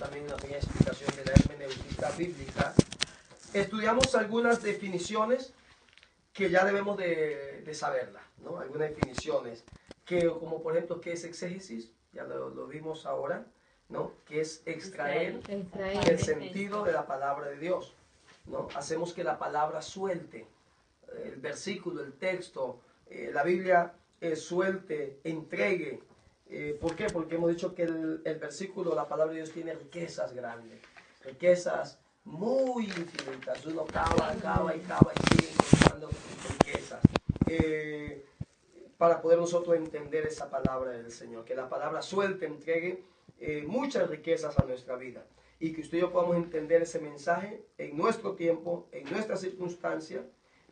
también una pequeña explicación de la hermenéutica bíblica. Estudiamos algunas definiciones que ya debemos de saberlas, ¿no? Algunas definiciones, como por ejemplo, ¿qué es exégesis? Ya lo vimos ahora, ¿no? Que es extraer el sentido de la palabra de Dios, ¿no? Hacemos que la palabra suelte, el versículo, el texto, la Biblia suelte, entregue. ¿Por qué? Porque hemos dicho que el versículo, la palabra de Dios tiene riquezas grandes, riquezas muy infinitas. Uno cava y sigue encontrando riquezas. Para poder nosotros entender esa palabra del Señor, que la palabra suelte, entregue muchas riquezas a nuestra vida y que usted y yo podamos entender ese mensaje en nuestro tiempo, en nuestra circunstancia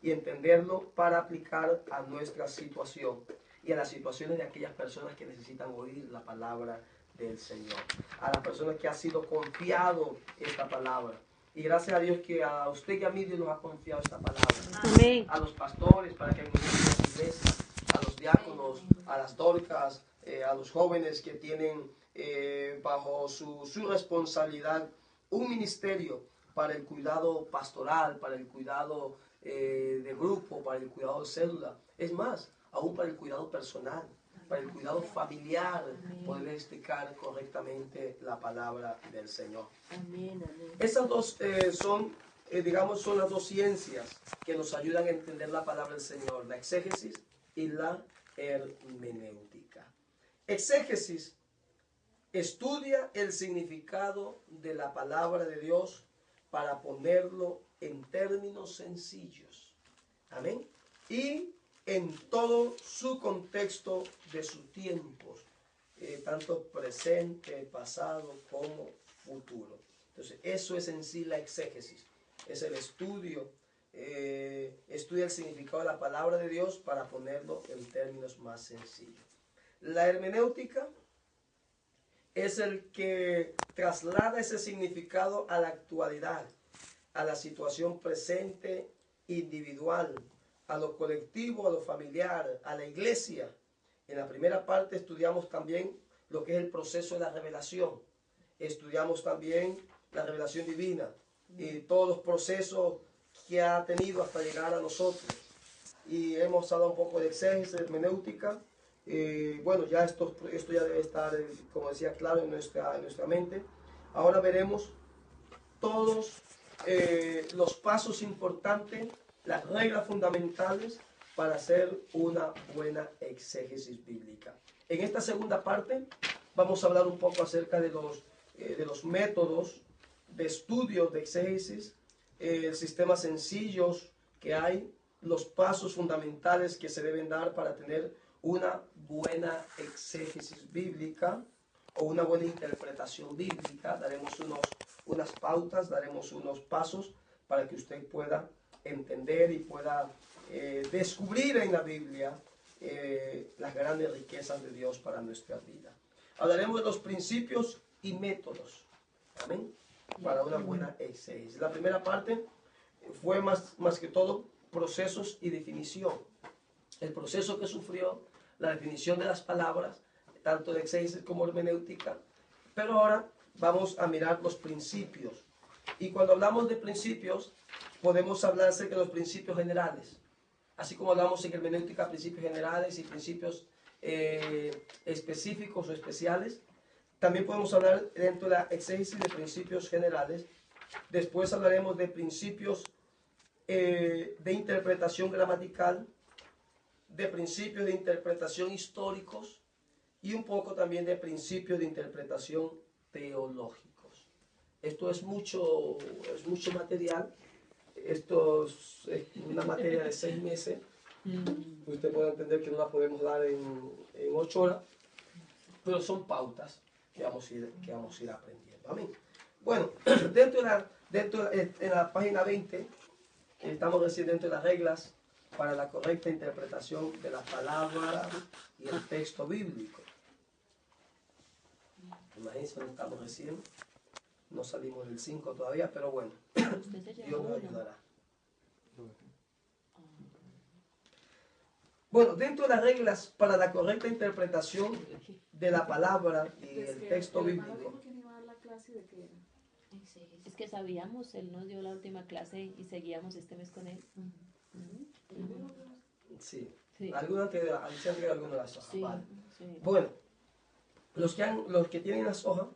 y entenderlo para aplicar a nuestra situación y a las situaciones de aquellas personas que necesitan oír la palabra del Señor, a las personas que ha sido confiado esta palabra. Y gracias a Dios que a usted y a mí Dios nos ha confiado esta palabra. Amén. A los pastores para que administren las iglesias, a los diáconos, a las dorcas, a los jóvenes que tienen bajo su responsabilidad un ministerio para el cuidado pastoral, para el cuidado de grupo, para el cuidado de célula. Es más, aún para el cuidado personal, para el cuidado familiar, poder explicar correctamente la palabra del Señor. Amén, amén. Esas dos son las dos ciencias que nos ayudan a entender la palabra del Señor, la exégesis y la hermenéutica. Exégesis estudia el significado de la palabra de Dios para ponerlo en términos sencillos. Amén. Y en todo su contexto de sus tiempos, tanto presente, pasado como futuro. Entonces, eso es en sí la exégesis. Es el estudia el significado de la palabra de Dios para ponerlo en términos más sencillos. La hermenéutica es el que traslada ese significado a la actualidad, a la situación presente, individual, a lo colectivo, a lo familiar, a la iglesia. En la primera parte estudiamos también lo que es el proceso de la revelación. Estudiamos también la revelación divina y todos los procesos que ha tenido hasta llegar a nosotros. Y hemos hablado un poco de exégesis, de hermenéutica. Bueno, ya esto ya debe estar, como decía, claro en nuestra mente. Ahora veremos todos los pasos importantes, las reglas fundamentales para hacer una buena exégesis bíblica. En esta segunda parte vamos a hablar un poco acerca de los métodos de estudio de exégesis, sistemas sencillos que hay, los pasos fundamentales que se deben dar para tener una buena exégesis bíblica o una buena interpretación bíblica. Daremos unas pautas, daremos unos pasos para que usted pueda entender y pueda descubrir en la Biblia las grandes riquezas de Dios para nuestra vida. Hablaremos de los principios y métodos, amén, para una buena exégesis. La primera parte fue más que todo procesos y definición. El proceso que sufrió, la definición de las palabras, tanto de exégesis como hermenéutica. Pero ahora vamos a mirar los principios. Y cuando hablamos de principios, podemos hablar acerca de los principios generales. Así como hablamos en hermenéutica, principios generales y principios específicos o especiales. También podemos hablar dentro de la exégesis de principios generales. Después hablaremos de principios de interpretación gramatical, de principios de interpretación históricos y un poco también de principios de interpretación teológicos. Esto es mucho material. Esto es una materia de 6 meses. Usted puede entender que no la podemos dar en 8 horas, pero son pautas que vamos a ir aprendiendo. Amén. Bueno, en la página 20, estamos recién dentro de las reglas para la correcta interpretación de la palabra y el texto bíblico. Imagínense, no estamos recién, no salimos del 5 todavía, pero bueno, Dios nos ayudará. Bueno, dentro de las reglas para la correcta interpretación de la palabra y el texto bíblico. clase de qué era? Es que sabíamos, él nos dio la última clase y seguíamos este mes con él. Sí. Sí. ¿Alguna te da? ¿Se han traído alguna de las hojas? Sí, Vale. sí. Bueno, los que tienen las hojas,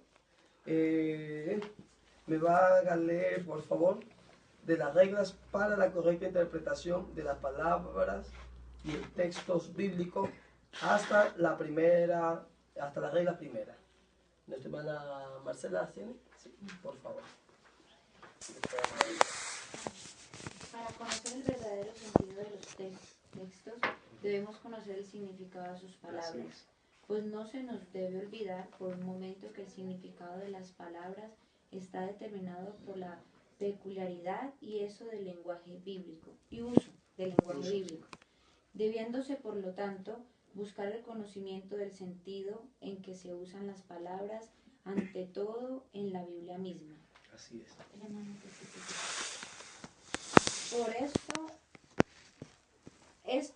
me van a leer, por favor, de las reglas para la correcta interpretación de las palabras y el textos bíblicos hasta la regla primera. ¿Nuestra hermana Marcela tiene? Sí, por favor. Para conocer el verdadero sentido de los textos, debemos conocer el significado de sus palabras, pues no se nos debe olvidar por un momento que el significado de las palabras está determinado por la peculiaridad y uso del lenguaje bíblico, debiéndose por lo tanto buscar el conocimiento del sentido en que se usan las palabras, ante todo en la Biblia misma. Así es.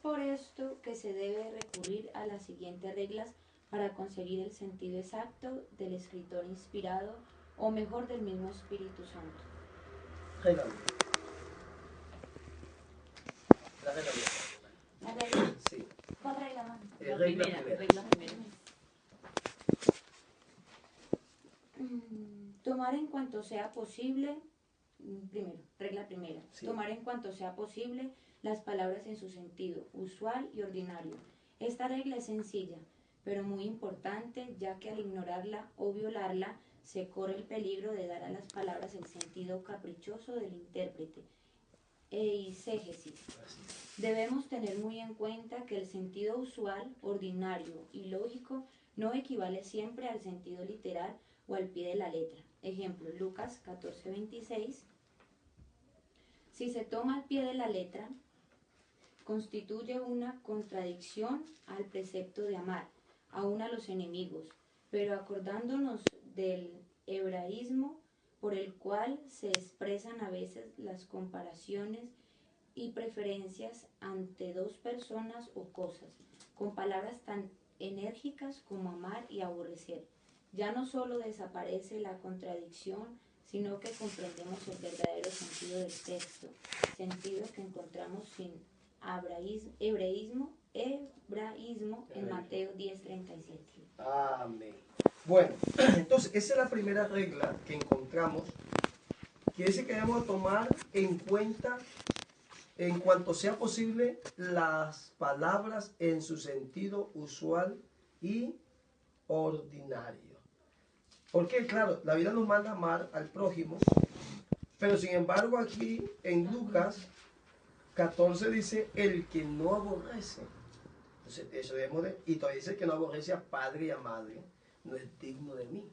Por esto que se debe recurrir a las siguientes reglas para conseguir el sentido exacto del escritor inspirado, o mejor del mismo Espíritu Santo. Regla. La regla. ¿La regla? Sí. ¿Cuál regla, mamá? Regla primera. Regla primera. Tomar en cuanto sea posible, regla primera, Sí. tomar en cuanto sea posible las palabras en su sentido usual y ordinario. Esta regla es sencilla, pero muy importante, ya que al ignorarla o violarla, se corre el peligro de dar a las palabras el sentido caprichoso del intérprete. Eisegesis. Debemos tener muy en cuenta que el sentido usual, ordinario y lógico no equivale siempre al sentido literal o al pie de la letra. Ejemplo, Lucas 14:26. Si se toma al pie de la letra, constituye una contradicción al precepto de amar, aún a los enemigos, pero acordándonos del hebraísmo por el cual se expresan a veces las comparaciones y preferencias ante dos personas o cosas, con palabras tan enérgicas como amar y aborrecer. Ya no solo desaparece la contradicción, sino que comprendemos el verdadero sentido del texto, sentido que encontramos sin hebraísmo en Mateo 10:37. Amén. Bueno, entonces esa es la primera regla que encontramos, que dice que debemos tomar en cuenta, en cuanto sea posible, las palabras en su sentido usual y ordinario. Porque, claro, la Biblia nos manda a amar al prójimo, pero sin embargo aquí en Lucas 14 dice, el que no aborrece. Entonces, eso debemos de, y todavía dice que no aborrece a padre y a madre, no es digno de mí.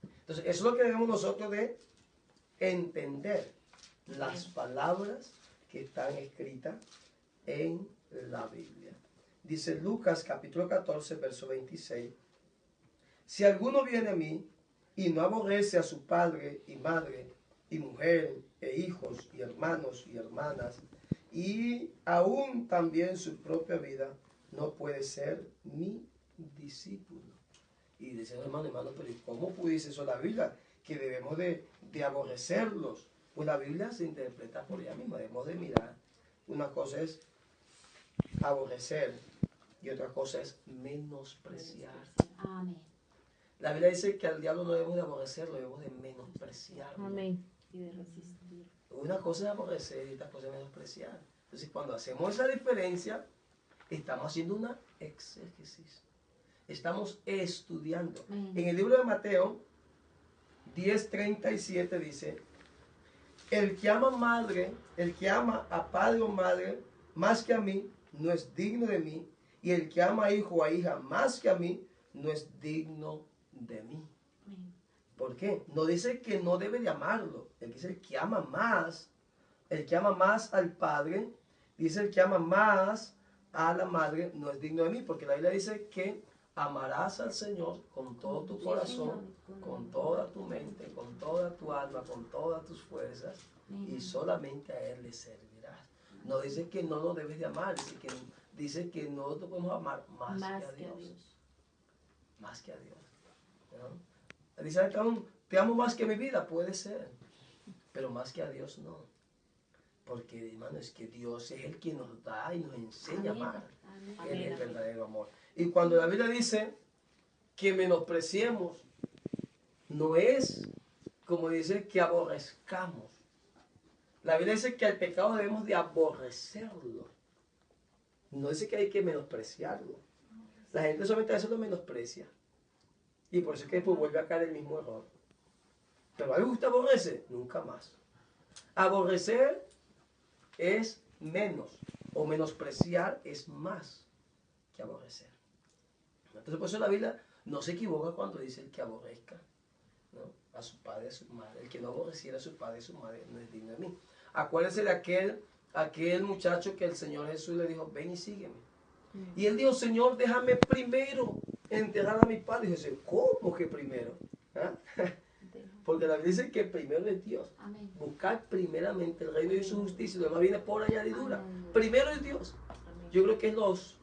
Entonces, eso es lo que debemos nosotros de entender, las palabras que están escritas en la Biblia. Dice Lucas capítulo 14, verso 26, si alguno viene a mí y no aborrece a su padre y madre y mujer e hijos y hermanos y hermanas y aún también su propia vida, no puede ser mi discípulo. Y dice, hermano, pero ¿cómo pudiese eso la Biblia? Que debemos de aborrecerlos. Pues la Biblia se interpreta por ella misma, debemos de mirar. Una cosa es aborrecer y otra cosa es menospreciar. Amén. La Biblia dice que al diablo no debemos de aborrecerlo, debemos de menospreciarlo. Amén. Y de resistir. Una cosa es aborrecer y otra cosa es menospreciar. Entonces, cuando hacemos esa diferencia, estamos haciendo una exégesis. Estamos estudiando. En el libro de Mateo 10:37 dice, el que ama a padre o madre más que a mí, no es digno de mí. Y el que ama a hijo o a hija más que a mí, no es digno de mí. ¿Por qué? No dice que no debe de amarlo. Él dice el que ama más al padre, dice el que ama más a la madre, no es digno de mí. Porque la Biblia dice que amarás al Señor con todo tu corazón, con toda tu mente, con toda tu alma, con todas tus fuerzas, y solamente a Él le servirás. No dice que no lo debes de amar, dice que no lo podemos amar más que a Dios. Más que a Dios. ¿No? Dice acá ¿Te amo más que mi vida? Puede ser, pero más que a Dios no. Porque, hermano, es que Dios es el que nos da y nos enseña a amar. Él es el verdadero amor. Y cuando la Biblia dice que menospreciemos, no es como dice que aborrezcamos. La Biblia dice que al pecado debemos de aborrecerlo. No dice que hay que menospreciarlo. La gente solamente a veces lo menosprecia. Y por eso es que después vuelve a caer el mismo error. Pero ¿a usted aborrece? Nunca más. Aborrecer es menos. O menospreciar es más que aborrecer. Entonces por eso la Biblia no se equivoca cuando dice el que aborrezca, ¿no?, a su padre y a su madre. El que no aborreciera a su padre y a su madre no es digno de mí. Acuérdense de aquel muchacho que el Señor Jesús le dijo, ven y sígueme. Y él dijo, Señor, déjame primero enterrar a mi padre. Y dice, ¿cómo que primero? ¿Ah? Porque la Biblia dice que primero es Dios. Amén. Buscar primeramente el reino y su justicia. Y lo demás viene por añadidura. Amén. Primero es Dios. Yo creo que es los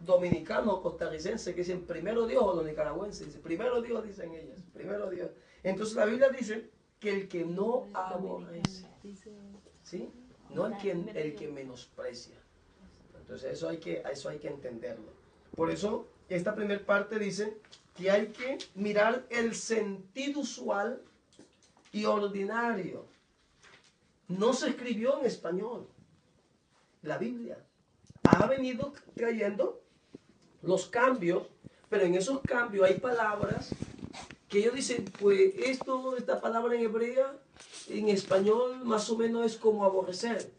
dominicanos o costarricenses que dicen primero Dios, o los nicaragüenses dicen primero Dios, dicen ellas, primero Dios. Entonces la Biblia dice que el que no aborrece, ¿sí?, no el que menosprecia. Entonces eso hay que entenderlo. Por eso esta primera parte dice que hay que mirar el sentido usual y ordinario. No se escribió en español. La Biblia ha venido trayendo los cambios, pero en esos cambios hay palabras que ellos dicen, pues esta palabra en hebrea, en español más o menos es como aborrecer.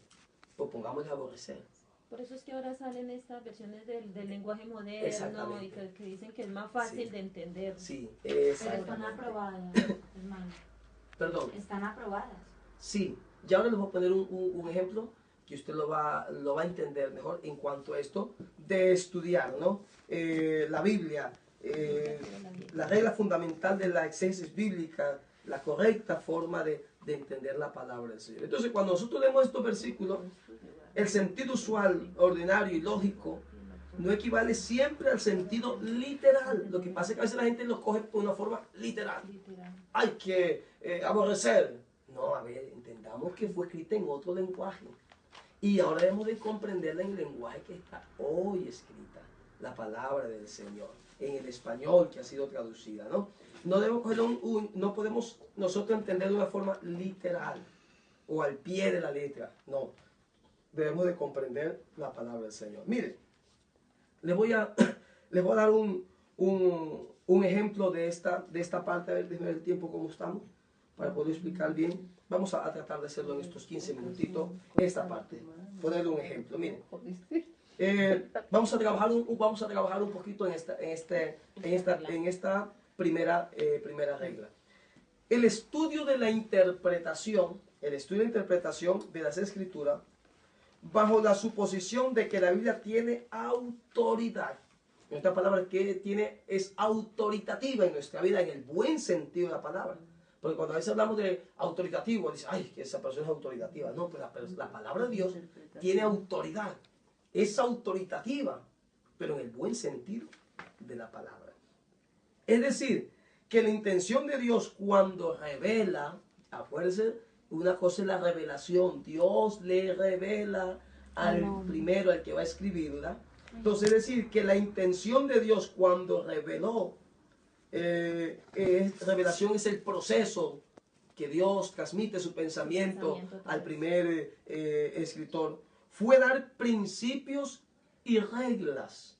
Pues pongámosle aborrecer. Por eso es que ahora salen estas versiones del lenguaje moderno y que dicen que es más fácil Sí. de entender. Sí, Pero están exactamente. aprobadas, hermano. Perdón. Están aprobadas. Sí, ya ahora les voy a poner un ejemplo que usted lo va a entender mejor en cuanto a esto de estudiar, ¿no? La Biblia, la regla fundamental de la exégesis bíblica, la correcta forma de entender la palabra del Señor. Entonces, cuando nosotros leemos estos versículos, el sentido usual, ordinario y lógico no equivale siempre al sentido literal. Lo que pasa es que a veces la gente los coge por una forma literal. Hay que aborrecer. No, a ver, entendamos que fue escrita en otro lenguaje. Y ahora debemos de comprenderla en el lenguaje que está hoy escrita, la palabra del Señor, en el español que ha sido traducida, ¿no? No debemos coger no podemos nosotros entender de una forma literal o al pie de la letra, no. Debemos de comprender la palabra del Señor. Mire, les voy a dar un ejemplo de esta parte, a ver, déjenme ver el tiempo cómo estamos, para poder explicar bien. Vamos a tratar de hacerlo en estos 15 minutitos, esta parte, ponerle un ejemplo. Miren, vamos a trabajar un poquito en esta primera regla. El estudio de la interpretación de las Escrituras, bajo la suposición de que la Biblia tiene autoridad. Esta palabra que es autoritativa en nuestra vida, en el buen sentido de la palabra. Porque cuando a veces hablamos de autoritativo, dice, ay, que esa persona es autoritativa. No, pero la palabra de Dios tiene autoridad. Es autoritativa, pero en el buen sentido de la palabra. Es decir, que la intención de Dios cuando revela, acuérdense, una cosa es la revelación. Dios le revela al primero, al que va a escribir, ¿verdad? Entonces, es decir, que la intención de Dios cuando reveló, revelación es el proceso que Dios transmite su pensamiento al primer escritor, fue dar principios y reglas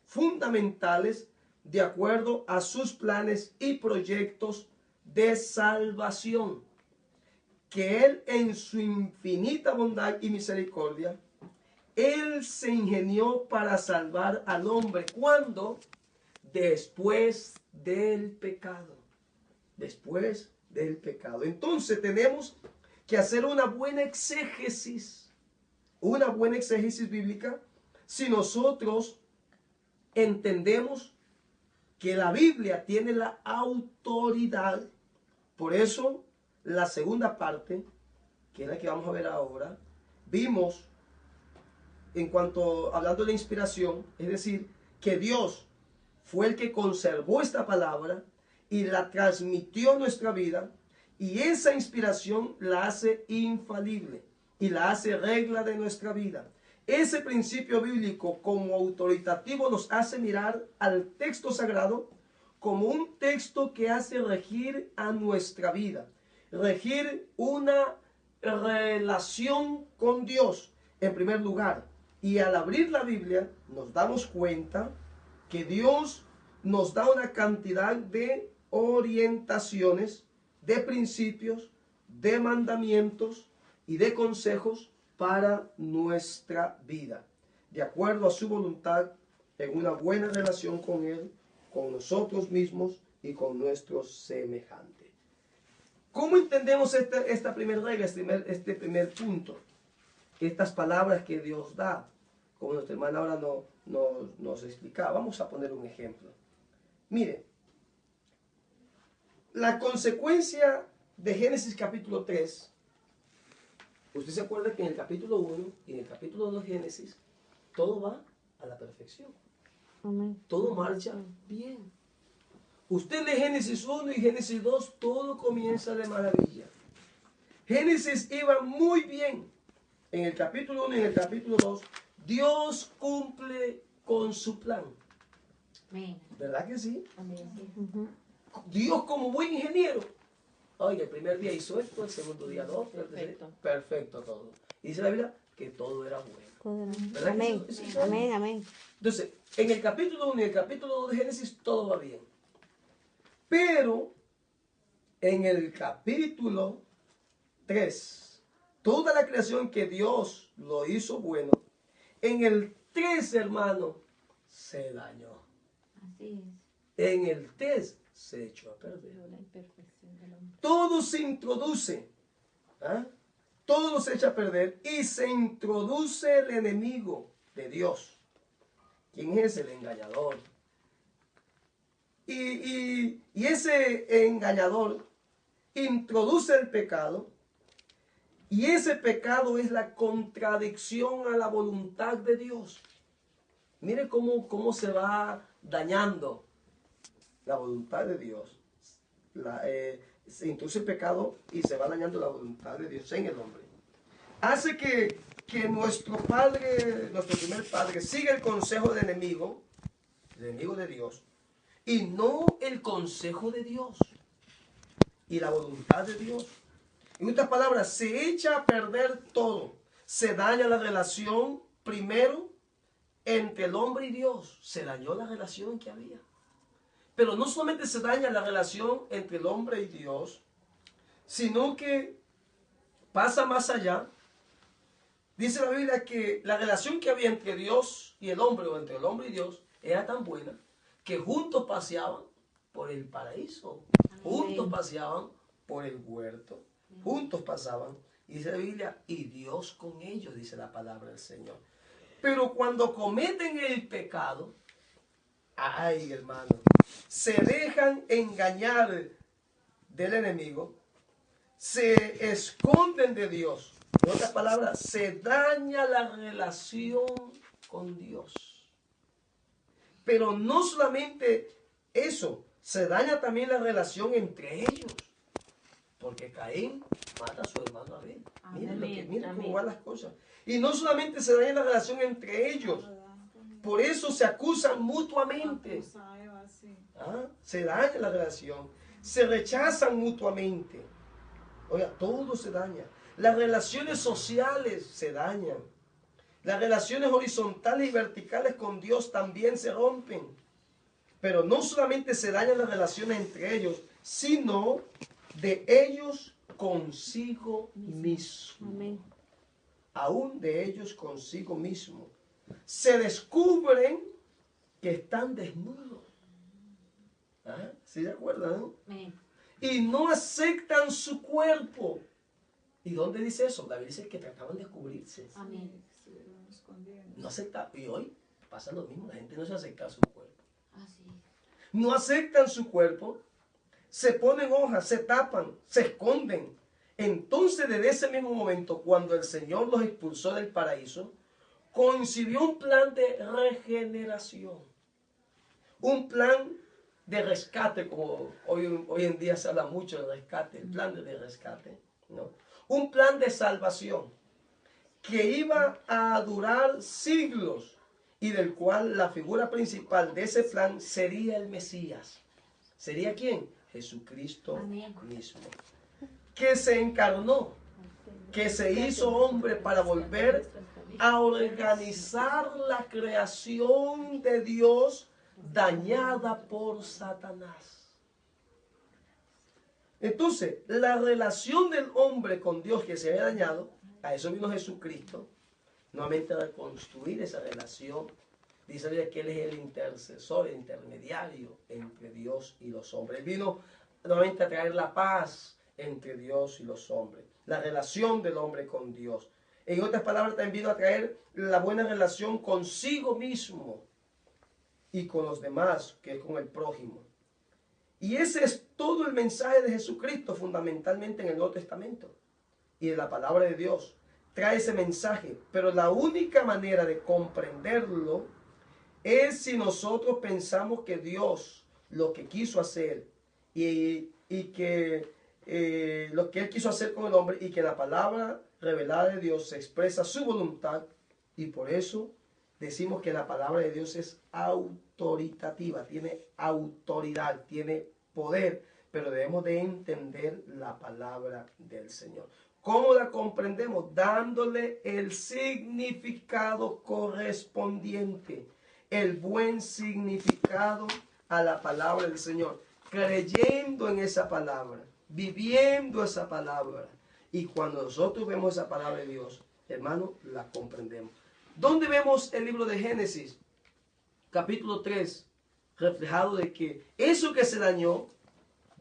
fundamentales de acuerdo a sus planes y proyectos de salvación, que Él en su infinita bondad y misericordia, Él se ingenió para salvar al hombre. ¿Cuándo? Después del pecado. Después del pecado. Entonces tenemos que hacer una buena exégesis bíblica si nosotros entendemos que la Biblia tiene la autoridad. Por eso, la segunda parte, que es la que vamos a ver ahora, vimos en cuanto hablando de la inspiración, es decir, que Dios fue el que conservó esta palabra y la transmitió a nuestra vida, y esa inspiración la hace infalible y la hace regla de nuestra vida. Ese principio bíblico como autoritativo nos hace mirar al texto sagrado como un texto que hace regir a nuestra vida, regir una relación con Dios en primer lugar. Y al abrir la Biblia nos damos cuenta que Dios nos da una cantidad de orientaciones, de principios, de mandamientos y de consejos para nuestra vida, de acuerdo a su voluntad, en una buena relación con Él, con nosotros mismos y con nuestros semejantes. ¿Cómo entendemos esta primera regla, este primer punto? Estas palabras que Dios da, como nuestra hermana ahora nos explicaba. Vamos a poner un ejemplo. Mire, la consecuencia de Génesis capítulo 3, usted se acuerda que en el capítulo 1 y en el capítulo 2 de Génesis, todo va a la perfección. Amén. Todo marcha bien. Usted lee Génesis 1 y Génesis 2, todo comienza de maravilla. Génesis iba muy bien. En el capítulo 1 y en el capítulo 2, Dios cumple con su plan. Amén. ¿Verdad que sí? Amén. Dios como buen ingeniero. Oye, el primer día hizo esto, el segundo día lo otro. Perfecto. Perfecto todo. Y dice la Biblia que todo era bueno. ¿Verdad que Amén. eso es Amén, amén. Entonces, en el capítulo 1 y el capítulo 2 de Génesis todo va bien. Pero en el capítulo 3, toda la creación que Dios lo hizo bueno, en el 3, hermano, se dañó. Así es. En el 3 se echó a perder. La imperfección del hombre. Todo se introduce. ¿Ah? Todo se echa a perder y se introduce el enemigo de Dios. ¿Quién es el engañador? Y ese engañador introduce el pecado, y ese pecado es la contradicción a la voluntad de Dios. Mire cómo se va dañando la voluntad de Dios. Se introduce el pecado y se va dañando la voluntad de Dios en el hombre. Hace que nuestro primer padre, siga el consejo del enemigo de Dios, y no el consejo de Dios y la voluntad de Dios. En otras palabras, se echa a perder todo. Se daña la relación primero entre el hombre y Dios. Se dañó la relación que había. Pero no solamente se daña la relación entre el hombre y Dios, sino que pasa más allá. Dice la Biblia que la relación que había entre Dios y el hombre, o entre el hombre y Dios, era tan buena que juntos paseaban por el paraíso, juntos paseaban por el huerto, juntos pasaban, y dice la Biblia, y Dios con ellos, dice la palabra del Señor. Pero cuando cometen el pecado, ay, hermano, se dejan engañar del enemigo, se esconden de Dios. En otras palabras, se daña la relación con Dios. Pero no solamente eso, se daña también la relación entre ellos. Porque Caín mata a su hermano Abel. Miren cómo van las cosas. Y no solamente se daña la relación entre ellos, por eso se acusan mutuamente. Se daña la relación, se rechazan mutuamente. Oiga, todo se daña. Las relaciones sociales se dañan. Las relaciones horizontales y verticales con Dios también se rompen. Pero no solamente se dañan las relaciones entre ellos, sino de ellos consigo mismo. Amén. Aún de ellos consigo mismo. Se descubren que están desnudos. ¿Ah? ¿Sí se acuerdan, no? Amén. Y no aceptan su cuerpo. ¿Y dónde dice eso? La Biblia dice que trataban de cubrirse. Amén. No acepta. Y hoy pasa lo mismo. La gente no se acepta su cuerpo. Así es. No aceptan su cuerpo. Se ponen hojas, se tapan, se esconden. Entonces, desde ese mismo momento, cuando el Señor los expulsó del paraíso, coincidió un plan de regeneración. Un plan de rescate, como hoy en día se habla mucho de rescate, el plan de rescate, ¿no? Un plan de salvación que iba a durar siglos y del cual la figura principal de ese plan sería el Mesías. ¿Sería quién? Jesucristo mismo. Que se encarnó, que se hizo hombre para volver a organizar la creación de Dios dañada por Satanás. Entonces, la relación del hombre con Dios que se había dañado, a eso vino Jesucristo, nuevamente a reconstruir esa relación. Dice que Él es el intercesor, el intermediario entre Dios y los hombres. Él vino nuevamente a traer la paz entre Dios y los hombres, la relación del hombre con Dios. En otras palabras, también vino a traer la buena relación consigo mismo y con los demás, que es con el prójimo. Y ese es todo el mensaje de Jesucristo, fundamentalmente en el Nuevo Testamento y de la palabra de Dios. Trae ese mensaje, pero la única manera de comprenderlo es si nosotros pensamos que Dios lo que quiso hacer y que lo que Él quiso hacer con el hombre, y que la palabra revelada de Dios se expresa su voluntad, y por eso decimos que la palabra de Dios es autoritativa, tiene autoridad, tiene poder, pero debemos de entender la palabra del Señor. ¿Cómo la comprendemos? Dándole el significado correspondiente, el buen significado a la palabra del Señor, creyendo en esa palabra, viviendo esa palabra. Y cuando nosotros vemos esa palabra de Dios, hermano, la comprendemos. ¿Dónde vemos el libro de Génesis? Capítulo 3, reflejado de que eso que se dañó,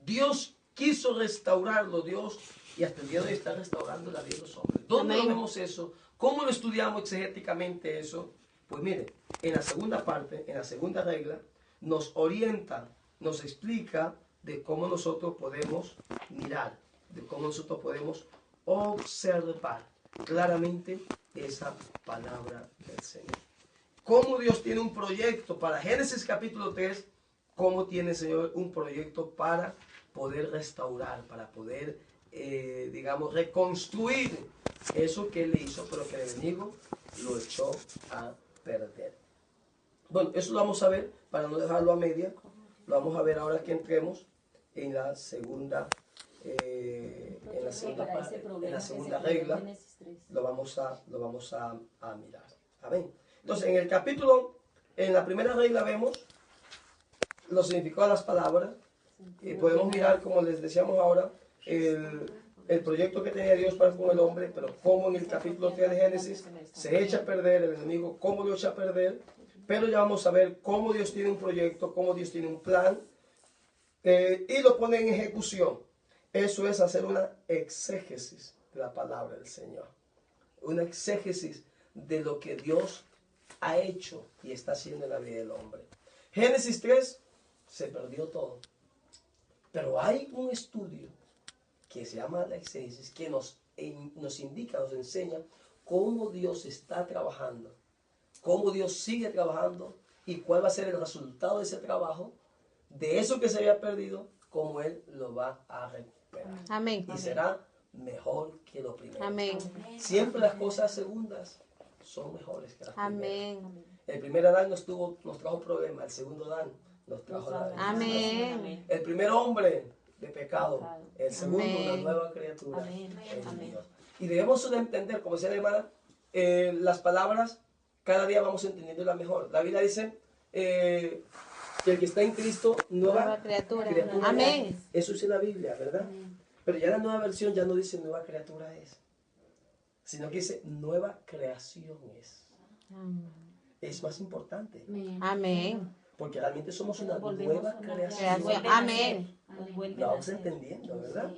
Dios quiso restaurarlo, Dios, y hasta el día de hoy está restaurando la vida de los hombres. ¿Dónde lo vemos eso? ¿Cómo lo estudiamos exegéticamente eso? Pues mire, en la segunda parte, en la segunda regla, nos orienta, nos explica de cómo nosotros podemos mirar, de cómo nosotros podemos observar claramente esa palabra del Señor. Cómo Dios tiene un proyecto para Génesis capítulo 3, cómo tiene el Señor un proyecto para poder restaurar, para poder, digamos, reconstruir eso que Él hizo, pero que el enemigo lo echó a perder. Bueno, eso lo vamos a ver, para no dejarlo a media, lo vamos a ver ahora que entremos en la segunda regla, lo vamos a mirar. Amén. Entonces, en el capítulo, en la primera regla vemos los significados de las palabras. Podemos mirar, como les decíamos ahora, el proyecto que tenía Dios para con el hombre, pero cómo en el capítulo 3 de Génesis se echa a perder el enemigo, cómo lo echa a perder. Pero ya vamos a ver cómo Dios tiene un proyecto, cómo Dios tiene un plan, y lo pone en ejecución. Eso es hacer una exégesis de la palabra del Señor. Una exégesis de lo que Dios ha hecho y está haciendo en la vida del hombre. Génesis 3, se perdió todo. Pero hay un estudio que se llama la exégesis, que nos indica, nos enseña cómo Dios está trabajando, cómo Dios sigue trabajando y cuál va a ser el resultado de ese trabajo, de eso que se había perdido, cómo Él lo va a recuperar. Amén. Y será mejor que lo primero. Amén. Siempre las cosas segundas son mejores que las primeras. Amén. El primer Adán nos trajo problemas, el segundo Adán nos trajo la bendición. Amén. El primer hombre de pecado, el segundo Amén. una nueva criatura Amén. en Amén. Dios. Y debemos de entender, como decía la hermana, las palabras cada día vamos entendiéndolas mejor. La Biblia dice que el que está en Cristo, nueva criatura. criatura Amén. es. Eso dice la Biblia, ¿verdad? Pero ya la nueva versión ya no dice nueva criatura es, sino que dice nueva creación es. Es más importante, Amén. porque realmente somos una Volvemos nueva a una creación. creación. Amén. Lo vamos entendiendo, ¿verdad?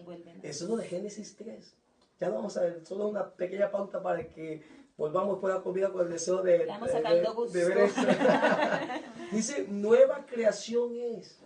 Eso es lo de Génesis 3. Ya lo vamos a ver, solo una pequeña pauta para que volvamos por la comida con el deseo de Estamos sacando gusto. ver esto. Dice, nueva creación es.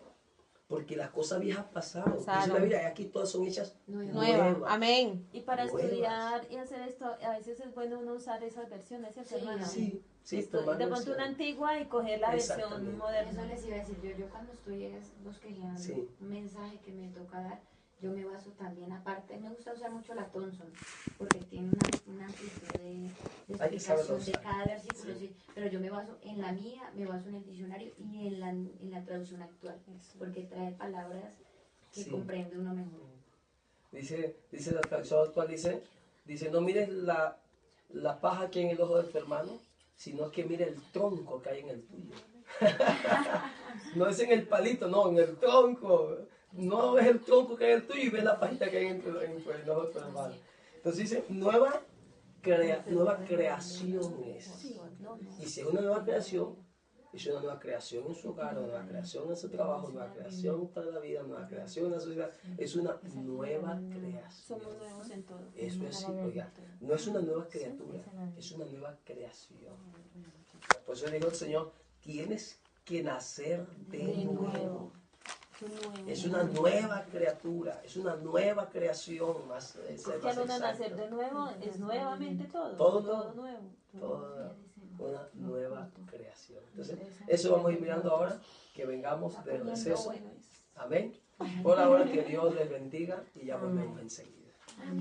Porque las cosas viejas pasaron. Pasaron. Dice la Biblia, y aquí todas son hechas Nueva. Nueva. Amén. Y para Nuevas. estudiar y hacer esto, a veces es bueno uno usar esas versiones, ¿cierto, Sí, hermano? Sí, sí, Esto, tomar de pronto una noción. antigua y coger la versión Exactamente. Eso moderna. les iba a decir, yo cuando estoy bosquejando Sí. un mensaje que me toca dar, yo me baso también, aparte, me gusta usar mucho la Thompson, porque tiene una amplitud de Hay que saberlo explicación de usar. cada versículo, Sí. sí, pero yo me baso en la mía, me baso en el diccionario y en la traducción actual, porque trae palabras que Sí. comprende uno mejor. Dice la traducción actual, dice, no mires la paja que hay en el ojo de tu hermano, sino que mire el tronco que hay en el tuyo. No es en el palito, no, en el tronco. No ves el tronco que hay en el tuyo y ves la pajita que hay en el ojo de tu hermano. Entonces dice, nueva creación es. Y si es una nueva creación, es una nueva creación en su hogar, una nueva creación en su trabajo, una nueva creación para la vida, una nueva creación en la sociedad. Es una nueva creación. Somos nuevos en todo. Eso es, oiga, no es una nueva criatura, es una nueva creación. Por eso dijo el Señor, tienes que nacer de nuevo. Es una nueva criatura, es una nueva creación. Más, Porque al uno nacer de nuevo es nuevamente todo. Todo Todo nuevo. nuevo. Toda una nueva creación. Entonces, eso vamos a ir mirando ahora, que vengamos del receso. Bueno es. Amén. Por ahora que Dios les bendiga y ya volvemos enseguida. Amén.